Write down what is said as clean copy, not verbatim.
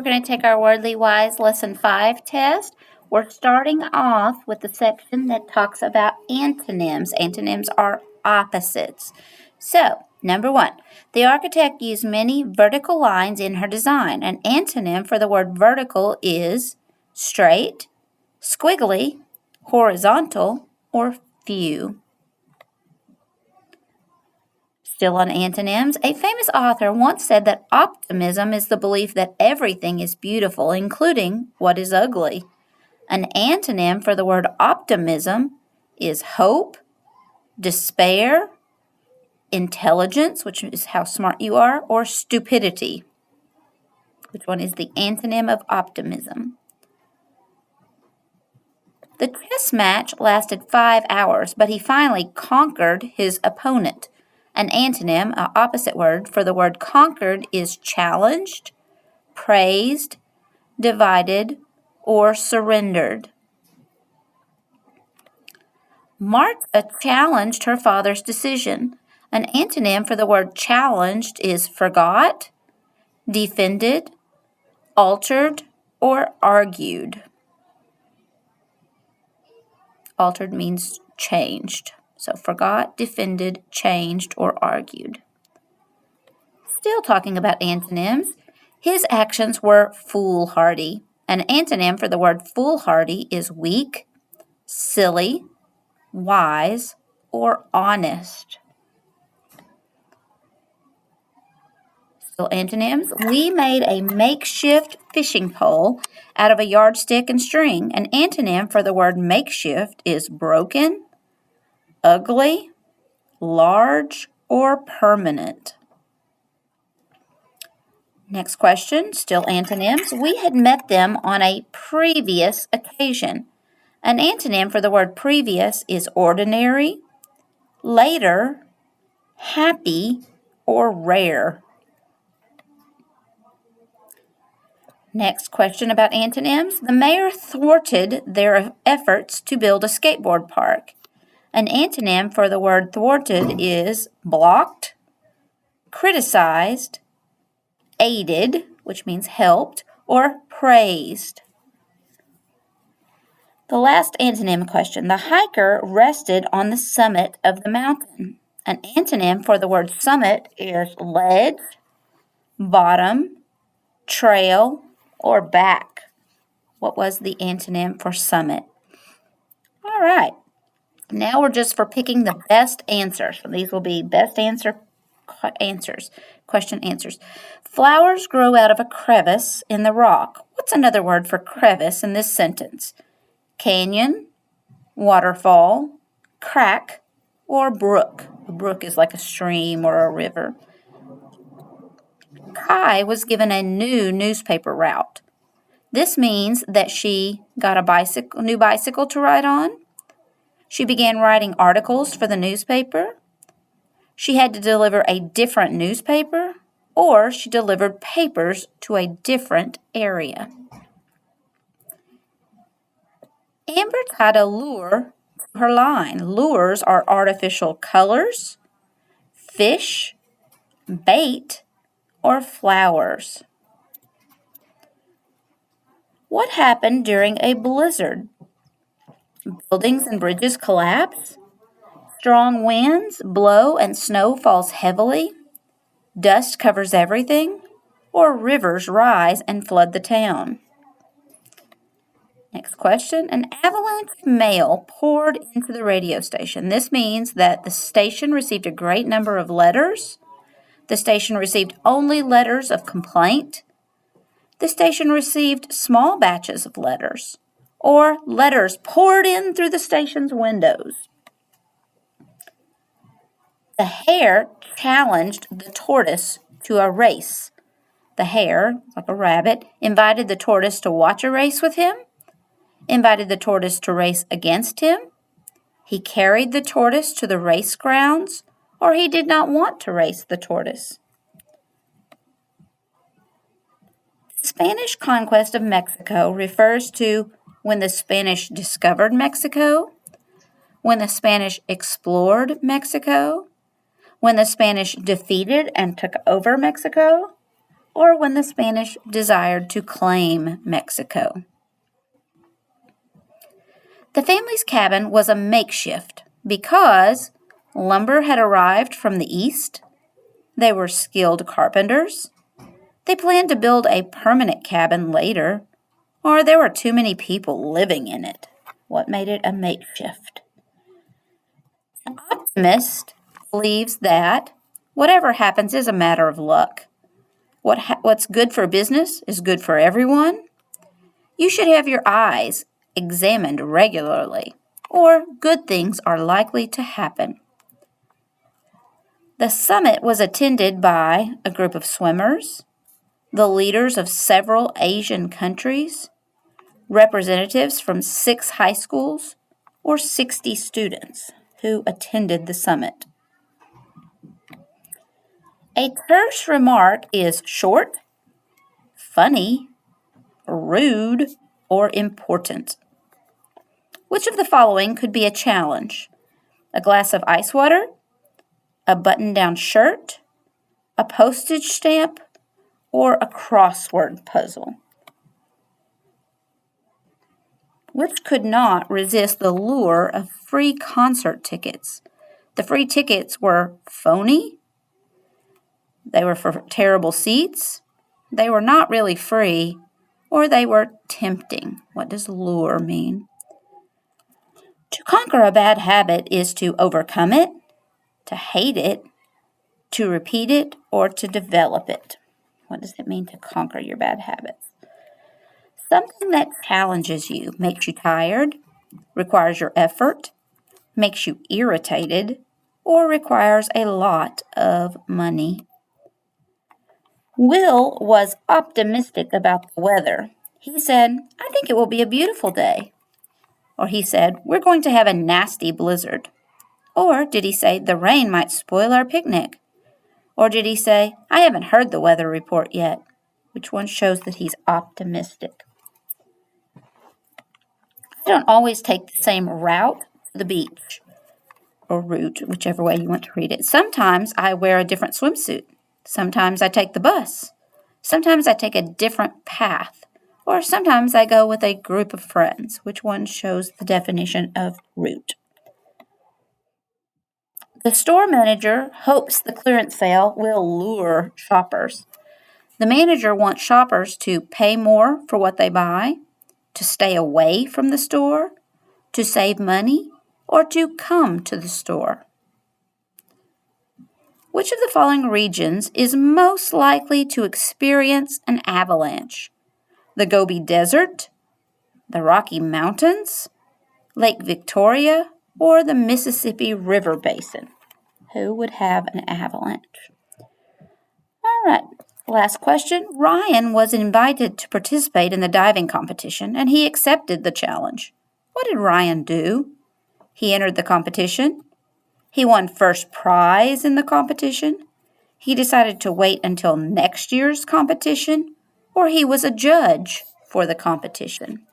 going to take our Wordly Wise Lesson 5 test. We're starting off with the section that talks about antonyms. Antonyms are opposites. So, number 1, the architect used many vertical lines in her design. An antonym for the word vertical is straight, squiggly, horizontal, or few. Still on antonyms, a famous author once said that optimism is the belief that everything is beautiful, including what is ugly. An antonym for the word optimism is hope, despair, intelligence, which is how smart you are, or stupidity. Which one is the antonym of optimism? The chess match lasted 5 hours, but he finally conquered his opponent. An antonym, an opposite word for the word conquered, is challenged, praised, divided, or surrendered. Martha challenged her father's decision. An antonym for the word challenged is forgot, defended, altered, or argued. Altered means changed. So forgot, defended, changed, or argued. Still talking about antonyms, his actions were foolhardy. An antonym for the word foolhardy is weak, silly, wise, or honest. Still antonyms, we made a makeshift fishing pole out of a yardstick and string. An antonym for the word makeshift is broken, ugly, large, or permanent. Next question, still antonyms. We had met them on a previous occasion. An antonym for the word previous is ordinary, later, happy, or rare. Next question about antonyms. The mayor thwarted their efforts to build a skateboard park. An antonym for the word thwarted is blocked, criticized, aided, which means helped, or praised. The last antonym question. The hiker rested on the summit of the mountain. An antonym for the word summit is ledge, bottom, trail, or back. What was the antonym for summit? All right. Now we're just for picking the best answers. So these will be best answers, question answers. Flowers grow out of a crevice in the rock. What's another word for crevice in this sentence? Canyon, waterfall, crack, or brook. A brook is like a stream or a river. Kai was given a new newspaper route. This means that she got a new bicycle to ride on. She began writing articles for the newspaper. She had to deliver a different newspaper, or she delivered papers to a different area. Amber tied a lure to her line. Lures are artificial colors, fish, bait, or flowers. What happened during a blizzard? Buildings and bridges collapse. Strong winds blow and snow falls heavily. Dust covers everything. Or rivers rise and flood the town. Next question. An avalanche of mail poured into the radio station. This means that the station received a great number of letters. The station received only letters of complaint. The station received small batches of letters, or letters poured in through the station's windows. The hare challenged the tortoise to a race. The hare, like a rabbit, invited the tortoise to watch a race with him, invited the tortoise to race against him. He carried the tortoise to the race grounds, or he did not want to race the tortoise. The Spanish conquest of Mexico refers to when the Spanish discovered Mexico, when the Spanish explored Mexico, when the Spanish defeated and took over Mexico, or when the Spanish desired to claim Mexico. The family's cabin was a makeshift because lumber had arrived from the east. They were skilled carpenters. They planned to build a permanent cabin later, or there were too many people living in it. What made it a makeshift? An optimist believes that whatever happens is a matter of luck. What's good for business is good for everyone. You should have your eyes examined regularly, or good things are likely to happen. The summit was attended by a group of swimmers, the leaders of several Asian countries, representatives from 6 high schools, or 60 students who attended the summit. A terse remark is short, funny, rude, or important. Which of the following could be a challenge? A glass of ice water, a button-down shirt, a postage stamp, or a crossword puzzle? Which could not resist the lure of free concert tickets? The free tickets were phony, they were for terrible seats, they were not really free, or they were tempting. What does lure mean? To conquer a bad habit is to overcome it, to hate it, to repeat it, or to develop it. What does it mean to conquer your bad habits? Something that challenges you, makes you tired, requires your effort, makes you irritated, or requires a lot of money. Will was optimistic about the weather. He said, "I think it will be a beautiful day." Or he said, "We're going to have a nasty blizzard." Or did he say, "The rain might spoil our picnic"? Or did he say, "I haven't heard the weather report yet"? Which one shows that he's optimistic? I don't always take the same route to the beach, or route, whichever way you want to read it. Sometimes I wear a different swimsuit. Sometimes I take the bus. Sometimes I take a different path. Or sometimes I go with a group of friends. Which one shows the definition of route? The store manager hopes the clearance sale will lure shoppers. The manager wants shoppers to pay more for what they buy, to stay away from the store, to save money, or to come to the store. Which of the following regions is most likely to experience an avalanche? The Gobi Desert, the Rocky Mountains, Lake Victoria, or the Mississippi River Basin? Who would have an avalanche? All right, last question. Ryan was invited to participate in the diving competition, and he accepted the challenge. What did Ryan do? He entered the competition. He won first prize in the competition. He decided to wait until next year's competition, or he was a judge for the competition.